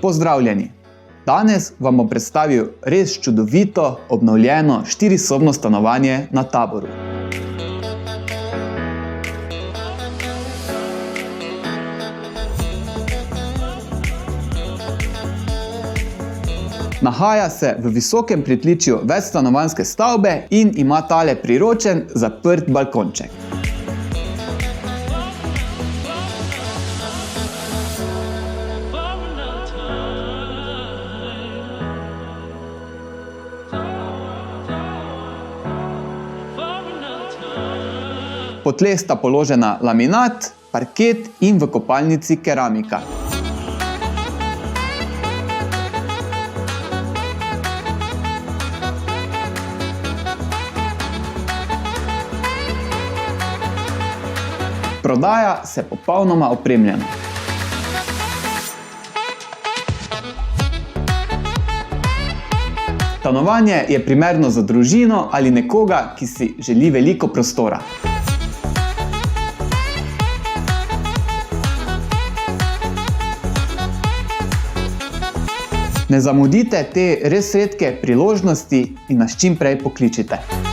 Pozdravljeni! Danes vam bom predstavil res čudovito, obnovljeno 4-sobno stanovanje na Taboru. Nahaja se v visokem pritličju večstanovanjske stavbe in ima tale priročen zaprt balkonček. Po tleh sta položena laminat, parket in v kopalnici keramika. Prodaja se popolnoma opremljena. Stanovanje je primerno za družino ali nekoga, ki si želi veliko prostora. Ne zamudite te res redke priložnosti in nas čim prej pokličite.